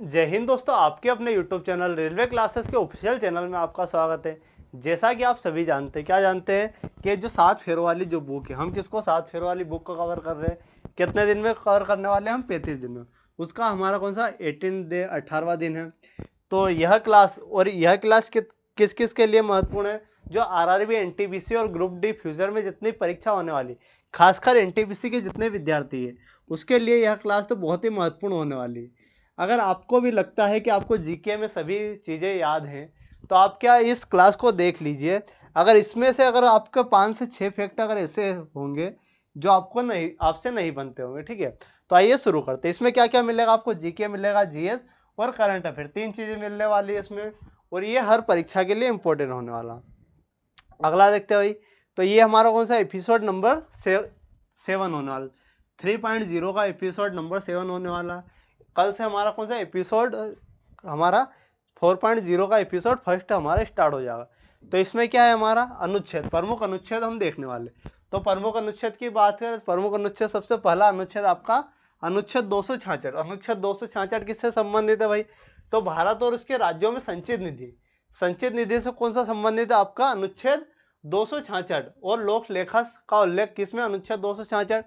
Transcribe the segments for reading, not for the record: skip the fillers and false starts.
जय हिंद दोस्तों, आपके अपने YouTube चैनल रेलवे क्लासेस के ऑफिशियल चैनल में आपका स्वागत है। जैसा कि आप सभी जानते हैं, क्या जानते हैं कि जो 7 फेरों वाली जो बुक है, हम किसको 7 फेरों वाली बुक को कवर कर रहे हैं। कितने दिन में कवर करने वाले हैं हम? 35 दिन में। उसका हमारा कौन सा 18वां दिन है। तो यह क्लास किस किस के लिए महत्वपूर्ण है? जो आरआरबी, एनटीपीसी और ग्रुप डी फ्यूचर में जितनी परीक्षा होने वाली, खासकर एनटीपीसी के जितने विद्यार्थी है, उसके लिए यह क्लास तो बहुत ही महत्वपूर्ण होने वाली है। अगर आपको भी लगता है कि आपको जीके में सभी चीज़ें याद हैं, तो आप क्या इस क्लास को देख लीजिए। अगर इसमें से अगर आपके 5 से 6 फैक्ट अगर ऐसे होंगे जो आपसे नहीं बनते होंगे, ठीक है। तो आइए शुरू करते हैं। इसमें क्या क्या मिलेगा आपको? जीके मिलेगा, जीएस और करंट अफेयर, 3 चीज़ें मिलने वाली है इसमें, और ये हर परीक्षा के लिए इंपॉर्टेंट होने वाला। अगला देखते हैं भाई। तो ये हमारा कौन सा एपिसोड नंबर 7 होने वाला, 3.0 का एपिसोड नंबर 7 होने वाला। कल से हमारा कौन सा एपिसोड, हमारा 4.0 का एपिसोड फर्स्ट हमारा स्टार्ट हो जाएगा। तो इसमें क्या है, हमारा अनुच्छेद, प्रमुख अनुच्छेद हम देखने वाले। तो प्रमुख अनुच्छेद की बात करें, प्रमुख अनुच्छेद सबसे पहला अनुच्छेद आपका अनुच्छेद 266। अनुच्छेद 266 किससे संबंधित है भाई? तो भारत और उसके राज्यों में संचित निधि, संचित निधि से कौन सा संबंधित है? आपका अनुच्छेद 266। और लोक लेखा का उल्लेख किसमें? अनुच्छेद 266।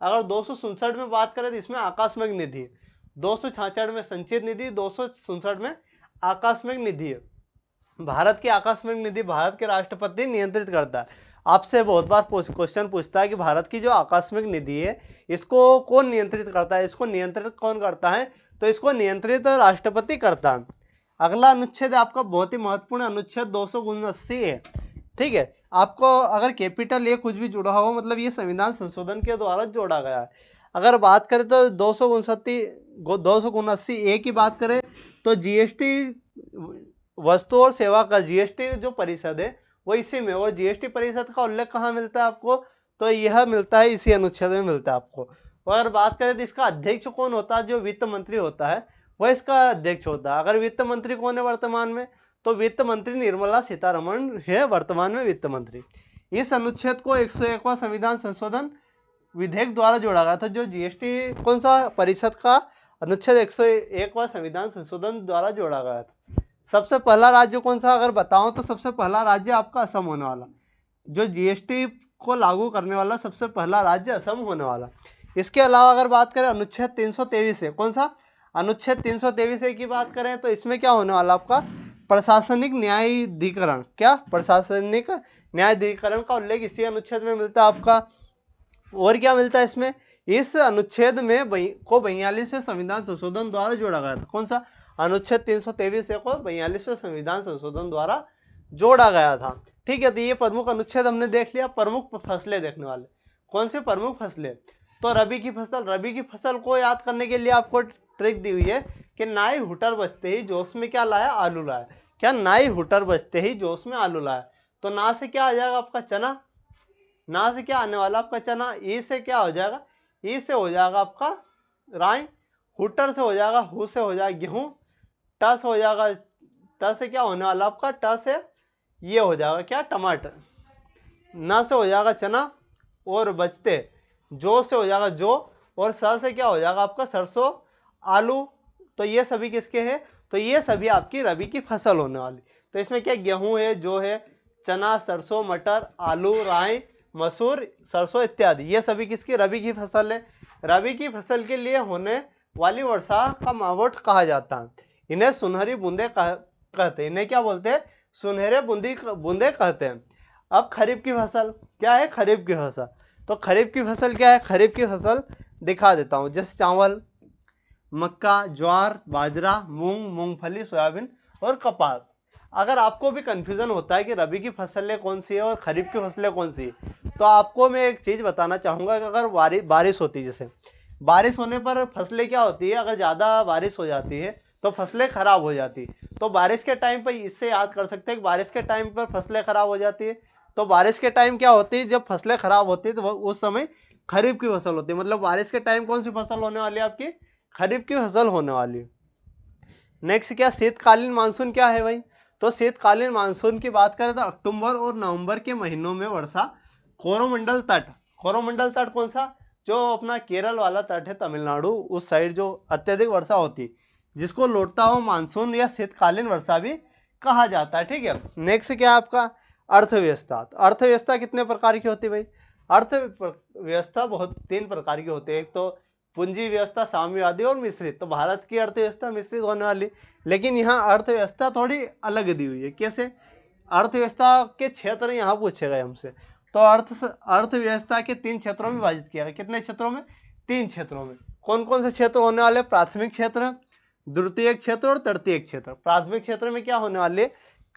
अगर 267 में बात करें तो इसमें आकस्मिक निधि, 266 में संचित निधि, 267 में आकस्मिक निधि है। भारत की आकस्मिक निधि भारत के राष्ट्रपति नियंत्रित करता है। आपसे बहुत बार क्वेश्चन पूछता है कि भारत की जो आकस्मिक निधि है, इसको कौन नियंत्रित करता है? इसको नियंत्रित कौन करता है? तो इसको नियंत्रित राष्ट्रपति करता है। अगला अनुच्छेद आपका बहुत ही महत्वपूर्ण अनुच्छेद 279 है, ठीक है। आपको अगर कैपिटल ए कुछ भी जुड़ा हो, मतलब ये संविधान संशोधन के द्वारा जोड़ा गया है। अगर बात करें तो 279 ए की बात करें तो जीएसटी, वस्तु और सेवा का जीएसटी जो परिषद है वो इसी में, और जीएसटी परिषद का उल्लेख कहाँ मिलता है आपको? तो यह मिलता है इसी अनुच्छेद में मिलता है आपको। और बात करें तो इसका अध्यक्ष कौन होता है? जो वित्त मंत्री होता है वह इसका अध्यक्ष होता है। अगर वित्त मंत्री कौन है वर्तमान में? तो वित्त मंत्री निर्मला सीतारमण है वर्तमान में वित्त मंत्री। इस अनुच्छेद को 101वां संविधान संशोधन विधेयक द्वारा जोड़ा गया था। जो जीएसटी कौन सा परिषद का अनुच्छेद 101वां संविधान संशोधन द्वारा जोड़ा गया था। सबसे पहला राज्य कौन सा अगर बताऊं तो सबसे पहला राज्य आपका असम होने वाला। जो जीएसटी को लागू करने वाला सबसे पहला राज्य असम होने वाला। इसके अलावा अगर बात करें अनुच्छेद 323 है, कौन सा? अनुच्छेद 323 की बात करें तो इसमें क्या होने वाला आपका? प्रशासनिक न्यायाधिकरण। क्या? प्रशासनिक न्यायाधिकरण का उल्लेख इसी अनुच्छेद में मिलता है आपका। और क्या मिलता है इसमें? इस अनुच्छेद में को 42वें संविधान संशोधन द्वारा जोड़ा गया था। कौन सा? अनुच्छेद 323 को 42वें संविधान संशोधन द्वारा जोड़ा गया था, ठीक है। तो ये प्रमुख अनुच्छेद हमने देख लिया। प्रमुख फसलें देखने वाले, कौन से प्रमुख फसलें? तो रबी की फसल। रबी की फसल को याद करने के लिए आपको ट्रिक दी हुई है कि नाई हुटर बजते ही जोश में क्या लाया? आलू लाया। क्या? नाई हुटर बजते ही जोश में आलू लाया। तो ना से क्या आ जाएगा आपका? चना। ना से क्या आने वाला आपका? चना। ई से क्या हो जाएगा? ई से हो जाएगा आपका राई। हुटर से हो जाएगा, हु से हो जाएगा गेहूं। ट से हो जाएगा, ट से क्या होने वाला आपका? ट से ये हो जाएगा क्या? टमाटर। ना से हो जाएगा चना, और बचते जो से हो जाएगा जो, और स से क्या हो जाएगा आपका? सरसों, आलू। तो ये सभी किसके हैं? तो ये सभी आपकी रबी की फसल होने वाली। तो इसमें क्या? गेहूं है, जो है, चना, सरसों, मटर, आलू, राई, मसूर, सरसों इत्यादि, ये सभी किसकी? रबी की फसल है। रबी की फसल के लिए होने वाली वर्षा का मावठ कहा जाता है। इन्हें सुनहरी बूंदे कहते हैं। इन्हें क्या बोलते हैं? सुनहरे बूंदे कहते हैं। अब खरीफ की फसल क्या है? खरीफ की फसल। तो खरीफ की फसल क्या है? खरीफ की फसल दिखा देता हूँ। जैसे चावल, मक्का, ज्वार, बाजरा, मूंग, मूंगफली, सोयाबीन और कपास। अगर आपको भी कंफ्यूजन होता है कि रबी की फसलें कौन सी है और खरीफ की फसलें कौन सी है, तो आपको मैं एक चीज़ बताना चाहूँगा कि अगर बारिश होती है, जैसे बारिश होने पर फसलें क्या होती है? अगर ज़्यादा बारिश हो जाती है तो फसलें खराब हो जाती। तो बारिश के टाइम पर इससे याद कर सकते हैं कि बारिश के टाइम पर फसलें खराब हो जाती है। तो बारिश के टाइम क्या होती है? जब फसलें खराब होती है तो उस समय खरीफ की फसल होती है। मतलब बारिश के टाइम कौन सी फसल होने वाली है आपकी? खरीफ की फसल होने वाली है। नेक्स्ट क्या? शीतकालीन मानसून क्या है भाई? तो शीतकालीन मानसून की बात करें तो अक्टूबर और नवंबर के महीनों में वर्षा कोरोमंडल तट। कोरोमंडल तट कौन सा? जो अपना केरल वाला तट है, तमिलनाडु उस साइड जो अत्यधिक वर्षा होती, जिसको लौटता हुआ मानसून या शीतकालीन वर्षा भी कहा जाता है। ठीक है, नेक्स्ट क्या है आपका अर्थव्यवस्था। तो अर्थव्यवस्था कितने प्रकार की होती है भाई? अर्थव्यवस्था बहुत 3 प्रकार की होती है। एक तो पूंजी व्यवस्था, साम्यवादी और मिश्रित। तो भारत की अर्थव्यवस्था मिश्रित होने वाली, लेकिन यहाँ अर्थव्यवस्था थोड़ी अलग दी हुई है। कैसे? अर्थव्यवस्था के क्षेत्र यहाँ पूछे गए हमसे। तो अर्थव्यवस्था के 3 क्षेत्रों में विभाजित किया गया। कितने क्षेत्रों में? 3 क्षेत्रों में। कौन कौन से क्षेत्र होने वाले? प्राथमिक क्षेत्र, द्वितीयक क्षेत्र और तृतीयक क्षेत्र। प्राथमिक क्षेत्र में क्या होने वाले?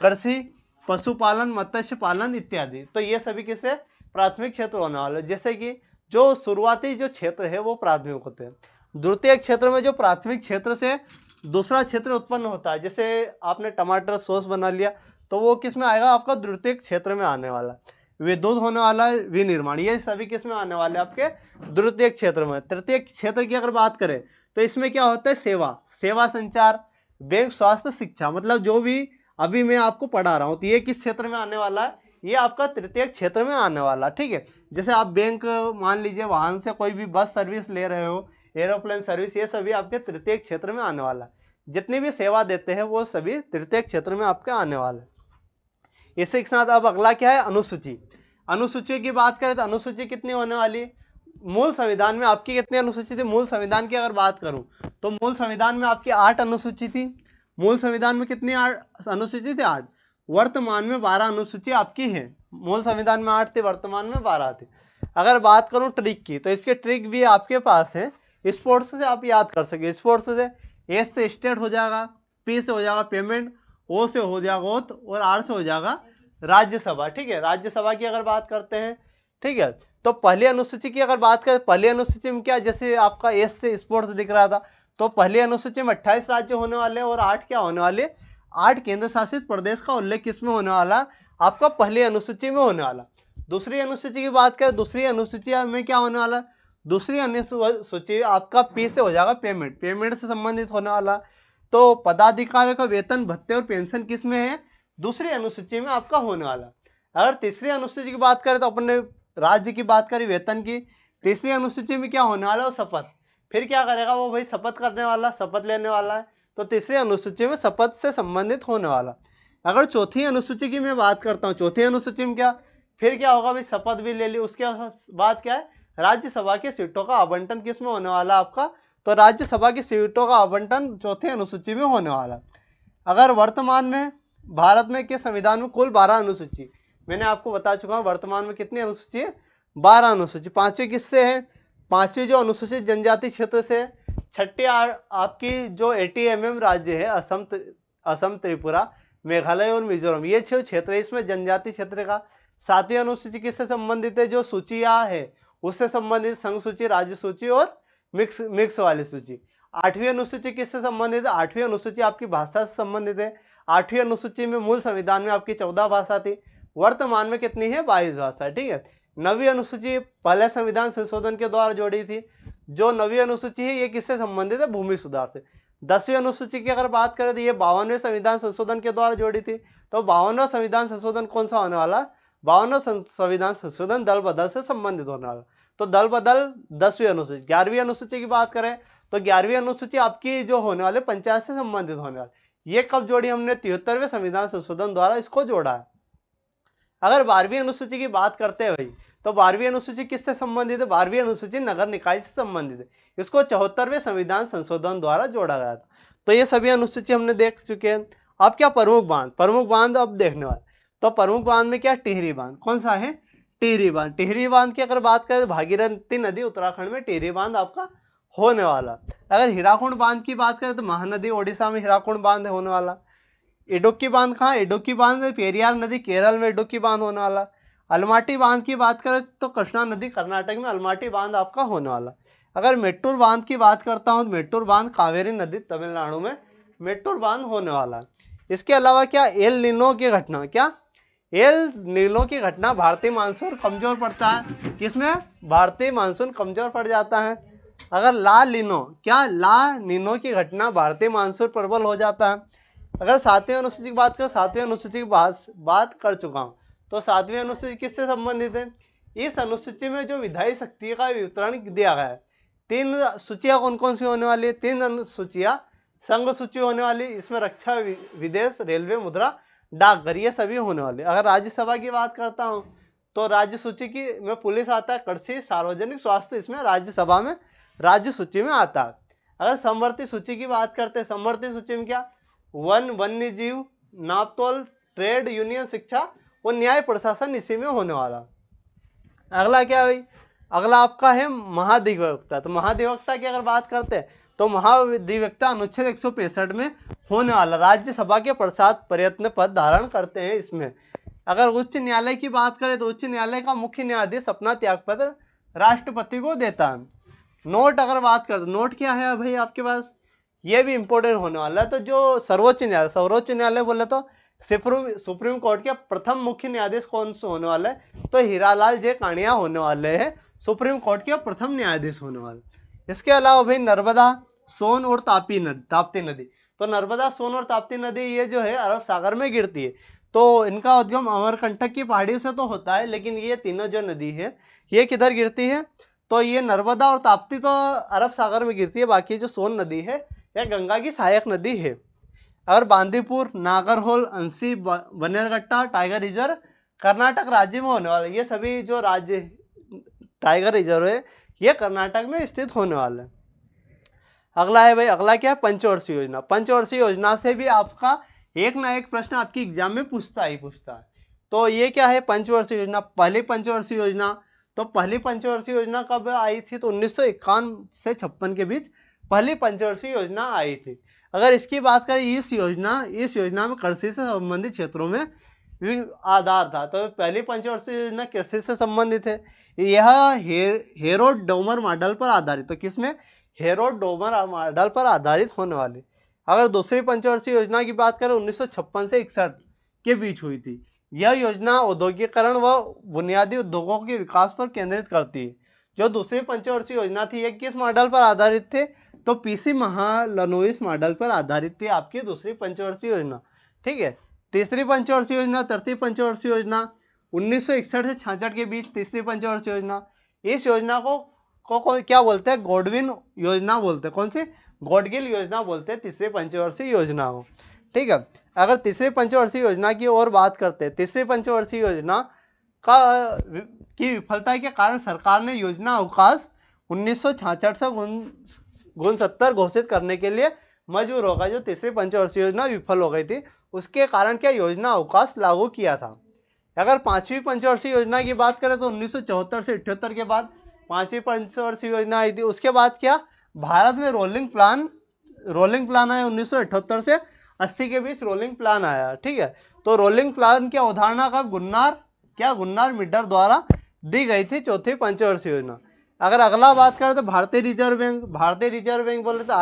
कृषि, पशुपालन, मत्स्य पालन इत्यादि। तो ये सभी किससे? प्राथमिक क्षेत्र होने वाले। जैसे कि जो शुरुआती जो क्षेत्र है वो प्राथमिक होते हैं। द्वितीयक क्षेत्र में जो प्राथमिक क्षेत्र से दूसरा क्षेत्र उत्पन्न होता है, जैसे आपने टमाटर सॉस बना लिया, तो वो किस में आएगा? आपका द्वितीयक क्षेत्र में आने वाला। विद्युत होने वाला है, विनिर्माण, ये सभी किस में आने वाले? आपके द्वितीयक क्षेत्र में। तृतीयक क्षेत्र की अगर बात करें तो इसमें क्या होता है? सेवा संचार, बैंक, स्वास्थ्य, शिक्षा। मतलब जो भी अभी मैं आपको पढ़ा रहा हूँ तो ये किस क्षेत्र में आने वाला है? ये आपका तृतीयक क्षेत्र में आने वाला। ठीक है, जैसे आप बैंक, मान लीजिए वाहन से कोई भी बस सर्विस ले रहे हो, एरोप्लेन सर्विस, ये सभी आपके तृतीयक क्षेत्र में आने वाला। जितनी भी सेवा देते हैं वो सभी तृतीयक क्षेत्र में आपके आने वाले। इसी के साथ अब अगला क्या है? अनुसूची। अनुसूची की बात करें तो अनुसूची कितनी होने वाली? मूल संविधान में आपकी कितनी अनुसूची थी? मूल संविधान की अगर बात करूं तो मूल संविधान में आपकी 8 अनुसूची थी। मूल संविधान में कितनी अनुसूची थी? 8। वर्तमान में 12 अनुसूची आपकी है। मूल संविधान में 8 थी, वर्तमान में 12 थी। अगर बात करूं ट्रिक की, तो इसके ट्रिक भी आपके पास है। स्पोर्ट्स से आप याद कर सके। स्पोर्ट्स से एस से स्टेट हो जाएगा, पी से हो जाएगा पेमेंट, ओ से हो जाएगा ओथ, और आर से हो जाएगा राज्यसभा। ठीक है, राज्यसभा की अगर बात करते हैं, ठीक है, तो पहली अनुसूची की अगर बात करें, पहली अनुसूची में क्या, जैसे आपका एस से स्पोर्ट्स दिख रहा था, तो पहली अनुसूची में 28 राज्य होने वाले और 8 क्या होने वाले? 8 केंद्र शासित प्रदेश का उल्लेख किसमें होने वाला? आपका पहली अनुसूची में होने वाला। दूसरी अनुसूची की बात करें, दूसरी अनुसूची में क्या होने वाला? दूसरी अनुसूची आपका पी से हो जाएगा पेमेंट से संबंधित होने वाला। तो पदाधिकारियों का वेतन, भत्ते और पेंशन किस में है? दूसरी अनुसूची में आपका होने वाला। अगर तीसरी अनुसूची की बात करें तो अपने राज्य की बात करें वेतन की, तीसरी अनुसूची में क्या होने वाला? शपथ। फिर क्या करेगा वो भाई? शपथ करने वाला, शपथ लेने वाला है। तो तीसरी अनुसूची में शपथ से संबंधित होने वाला। अगर चौथी अनुसूची की मैं बात करता हूँ, चौथी अनुसूची में क्या, फिर क्या होगा भाई? शपथ भी ले ली। उसके बाद क्या है? राज्यसभा की सीटों का आवंटन किस में होने वाला आपका? तो राज्यसभा की सीटों का आवंटन चौथी अनुसूची में होने वाला। अगर वर्तमान में भारत में के संविधान में कुल 12 अनुसूची, मैंने आपको बता चुका हूँ वर्तमान में कितनी अनुसूची है? 12 अनुसूची। 5वीं किससे है? 5वीं जो अनुसूचित जनजाति क्षेत्र से। छठी आपकी जो ATMM राज्य है, असम, त्रिपुरा, मेघालय और मिजोरम, ये 6 क्षेत्र है इसमें जनजाति क्षेत्र का। 7वीं अनुसूची किससे संबंधित है? जो सूचियाँ है उससे संबंधित, संघ सूची, राज्य सूची और मिक्स वाली सूची। 8वीं अनुसूची किससे संबंधित है? 8वीं अनुसूची आपकी भाषा से संबंधित है। 8वीं अनुसूची में मूल संविधान में आपकी 14 भाषा थी, वर्तमान में कितनी है? 22 भाषा। ठीक है, 9वीं अनुसूची पहले संविधान संशोधन के द्वारा जोड़ी थी। जो 9वीं अनुसूची है ये किससे संबंधित है? भूमि सुधार से। 10वीं अनुसूची की अगर बात करें तो ये 52वें संविधान संशोधन के द्वारा जोड़ी थी। तो 52वां संविधान संशोधन कौन सा होने वाला? 52वां संविधान संशोधन दल बदल से संबंधित होने वाला। तो दल बदल 10वीं अनुसूची। 11वीं अनुसूची की बात करें तो 11वीं अनुसूची आपकी जो होने वाले पंचायत से संबंधित होने वाले। ये कब जोड़ी हमने? 73वें संविधान संशोधन द्वारा इसको जोड़ा है। अगर 12वीं अनुसूची की बात करते हैं भाई, तो 12वीं अनुसूची किससे संबंधित है? 12वीं अनुसूची नगर निकाय से संबंधित है। इसको 74वें संविधान संशोधन द्वारा जोड़ा गया था। तो ये सभी अनुसूची हमने देख चुके हैं। अब क्या प्रमुख बांध? प्रमुख बांध अब देखने वाले। तो प्रमुख बांध में क्या? टिहरी बांध। कौन सा है? टिहरी बांध। टिहरी बांध की अगर बात करें तो भागीरथी नदी उत्तराखंड में टिहरी बांध आपका होने वाला। अगर हीराकुंड बांध की बात करें तो महानदी ओडिशा में हीराकुंड बांध होने वाला। इडुक्की बांध कहाँ? इडुक्की बांध में पेरियार नदी केरल में इडुक्की बांध होने वाला। अलमाटी बांध की बात करें तो कृष्णा नदी कर्नाटक में अलमाटी बांध आपका होने वाला। अगर मेट्टूर बांध की बात करता हूँ तो मेट्टूर बांध कावेरी नदी तमिलनाडु में मेट्टूर बांध होने वाला। इसके अलावा क्या? एल नीनो की घटना। क्या? एल नीनो की घटना, भारतीय मानसून कमजोर पड़ता है। किसमें? भारतीय मानसून कमजोर पड़ जाता है। अगर ला नीनो, क्या? ला नीनो की घटना, भारतीय मानसून प्रबल हो जाता है। अगर 7वीं अनुसूची की बात करें, 7वीं अनुसूची की बात कर चुका हूँ। तो 7वीं अनुसूची किससे संबंधित है? इस अनुसूची में जो विधायी शक्ति का वितरण दिया गया है। 3 सूचियाँ कौन कौन सी होने वाली है? 3 अनुसूचियाँ संघ सूची होने वाली, इसमें रक्षा, विदेश, रेलवे, मुद्रा, डाकघर, ये सभी होने वाले। अगर राज्यसभा की बात करता हूँ तो राज्य सूची की में पुलिस आता है, कृषि, सार्वजनिक स्वास्थ्य, इसमें राज्यसभा में राज्य सूची में आता है। अगर समवर्ती सूची की बात करते हैं, समवर्ती सूची में क्या, वन, वन्य जीव, नापतोल, ट्रेड यूनियन, शिक्षा और न्याय प्रशासन इसी में होने वाला। अगला क्या भाई, अगला आपका है महाधिवक्ता। तो महाधिवक्ता की अगर बात करते हैं तो महाधिवक्ता अनुच्छेद 165 में होने वाला, राज्यसभा के पश्चात प्रयत्न पद धारण करते हैं इसमें। अगर उच्च न्यायालय की बात करें तो उच्च न्यायालय का मुख्य न्यायाधीश अपना त्यागपत्र राष्ट्रपति को देता है। नोट अगर बात करें तो नोट क्या है भाई आपके पास, ये भी इंपॉर्टेंट होने वाला है। तो जो सर्वोच्च न्यायालय बोले तो सुप्रीम कोर्ट के प्रथम मुख्य न्यायाधीश कौन से होने वाले हैं, तो हीरालाल जे कानिया होने वाले हैं, सुप्रीम कोर्ट के प्रथम न्यायाधीश होने वाले। इसके अलावा भाई नर्मदा, सोन और ताप्ती नदी, तो नर्मदा, सोन और ताप्ती नदी ये जो है अरब सागर में गिरती है। तो इनका उद्गम अमरकंटक की पहाड़ियों से तो होता है, लेकिन ये तीनों जो नदी है ये किधर गिरती है, तो ये नर्मदा और ताप्ती तो अरब सागर में गिरती है, बाकी जो सोन नदी है यह गंगा की सहायक नदी है। अगर बांदीपुर, नागरहोल, अंसी, बनेरघट्टा टाइगर रिजर्व कर्नाटक राज्य में होने वाले, ये सभी जो राज्य टाइगर रिजर्व है ये कर्नाटक में स्थित होने वाला है। अगला है भाई, अगला क्या है, पंचवर्षीय योजना। पंचवर्षीय योजना से भी आपका एक ना एक प्रश्न आपकी एग्जाम में पूछता है। तो ये क्या है पंचवर्षीय योजना, पहली पंचवर्षीय योजना। तो पहली पंचवर्षीय योजना कब आई थी, तो 1951 से 56 के बीच पहली पंचवर्षीय योजना आई थी। अगर इसकी बात करें, इस योजना में कृषि से संबंधित क्षेत्रों में आधार था। तो पहली पंचवर्षीय योजना कृषि से संबंधित है। यह हेरोड डोमर मॉडल पर आधारित, तो किसमें, हेरोड डोमर मॉडल पर आधारित होने वाली। अगर दूसरी पंचवर्षीय योजना की बात करें 1956 से 61 के बीच हुई थी। यह योजना औद्योगिकरण व बुनियादी उद्योगों के विकास पर केंद्रित करती है। जो दूसरी पंचवर्षीय योजना थी ये किस मॉडल पर आधारित थे, तो पीसी महालनोबिस मॉडल पर आधारित थी आपकी दूसरी पंचवर्षीय योजना। ठीक है, तीसरी पंचवर्षीय योजना, तृतीय पंचवर्षीय योजना 1961 से 66 के बीच तीसरी पंचवर्षीय योजना। इस योजना को क्या बोलते हैं, गॉडविन योजना बोलते हैं। कौन सी, गॉडगिल योजना बोलते हैं तीसरी पंचवर्षीय योजना को। ठीक है, अगर तीसरी पंचवर्षीय योजना की और बात करते हैं, तीसरी पंचवर्षीय योजना की विफलता के कारण सरकार ने योजना अवकाश 1966 से 69 घोषित करने के लिए मजबूर होगा। जो तीसरी पंचवर्षीय योजना विफल हो गई थी उसके कारण क्या योजना अवकाश लागू किया था। अगर पांचवी पंचवर्षीय योजना की बात करें तो 1974 से 78 के बाद पांचवी पंचवर्षीय योजना आई थी। उसके बाद क्या भारत में रोलिंग प्लान आया 1978 से 80 के बीच रोलिंग प्लान आया। ठीक है, तो रोलिंग प्लान की अवधारणा का गुन्नार मिडर द्वारा दी गई थी चौथी पंचवर्षीय योजना। अगर अगला बात करें तो भारतीय रिजर्व बैंक बोले तो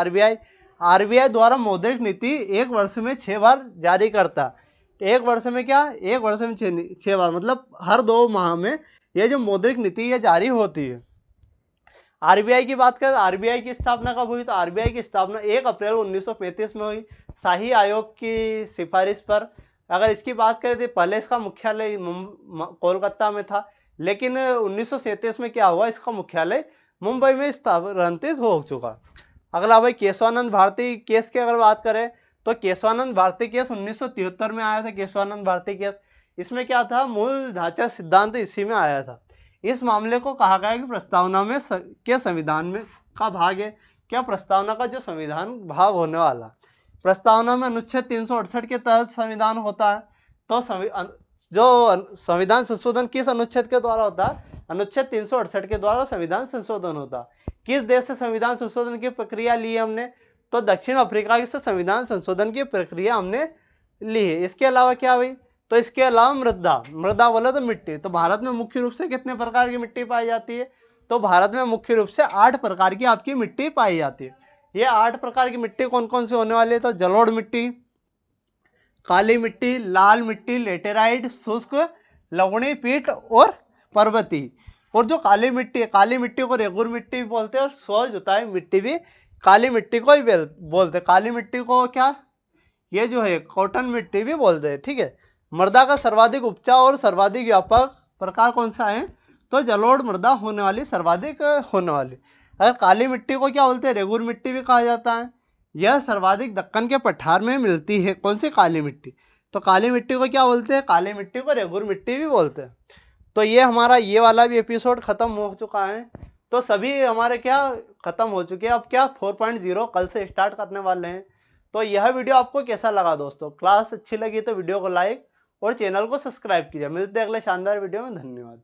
आरबीआई द्वारा मौद्रिक नीति एक वर्ष में 6 बार जारी करता। एक वर्ष में 6 बार, मतलब हर 2 माह में ये जो मौद्रिक नीति ये जारी होती है। आरबीआई की बात करें, आरबीआई की स्थापना कब हुई, तो आरबीआई की स्थापना 1 अप्रैल 1935 में हुई, शाही आयोग की सिफारिश पर। अगर इसकी बात करें तो पहले इसका मुख्यालय कोलकाता में था, लेकिन 1937 में क्या हुआ, इसका मुख्यालय मुंबई में स्थानांतरित हो चुका। अगला भाई केशवानंद भारती केस की अगर बात करें तो केशवानंद भारती केस 1973 में आया था। केशवानंद भारती केस, इसमें क्या था, मूल ढांचा सिद्धांत इसी में आया था। इस मामले को कहा गया कि प्रस्तावना में के संविधान में का भाग है। क्या, प्रस्तावना का जो संविधान भाग होने वाला, प्रस्तावना में अनुच्छेद 368 के तहत संविधान होता है। तो जो संविधान संशोधन किस अनुच्छेद के द्वारा होता है, अनुच्छेद 368 के द्वारा संविधान संशोधन होता है। किस देश से संविधान संशोधन की प्रक्रिया ली है हमने, तो दक्षिण अफ्रीका से संविधान संशोधन की प्रक्रिया हमने ली है। इसके अलावा क्या हुई, तो इसके अलावा मृदा बोला तो मिट्टी। तो भारत में मुख्य रूप से कितने प्रकार की मिट्टी पाई जाती है, तो भारत में मुख्य रूप से 8 प्रकार की आपकी मिट्टी पाई जाती है। ये 8 प्रकार की मिट्टी कौन कौन सी होने वाली है, तो जलोढ़ मिट्टी, काली मिट्टी, लाल मिट्टी, लेटेराइट, शुष्क, लवणी, पीट और पर्वती। और जो काली मिट्टी है, काली मिट्टी को रेगुर मिट्टी भी बोलते हैं और स्व जुताई मिट्टी भी काली मिट्टी को ही बोलते हैं। काली मिट्टी को क्या, ये जो है कॉटन मिट्टी भी बोलते हैं। ठीक है, मृदा का सर्वाधिक उपजाऊ और सर्वाधिक व्यापक प्रकार कौन सा है, तो जलोढ़ मृदा होने वाली, सर्वाधिक होने वाली। अगर काली मिट्टी को क्या बोलते हैं, रेगुर मिट्टी भी कहा जाता है। यह सर्वाधिक दक्कन के पठार में मिलती है। कौन सी? काली मिट्टी। तो काली मिट्टी को क्या बोलते हैं? काली मिट्टी को रेगुर मिट्टी भी बोलते हैं। तो ये हमारा ये वाला भी एपिसोड खत्म हो चुका है। तो सभी हमारे क्या खत्म हो चुके हैं। अब क्या 4.0 कल से स्टार्ट करने वाले हैं। तो यह वीडियो आपको कैसा लगा दोस्तों? क्लास अच्छी लगी तो वीडियो को लाइक और चैनल को सब्सक्राइब कीजिए। मिलते हैं अगले शानदार वीडियो में। धन्यवाद।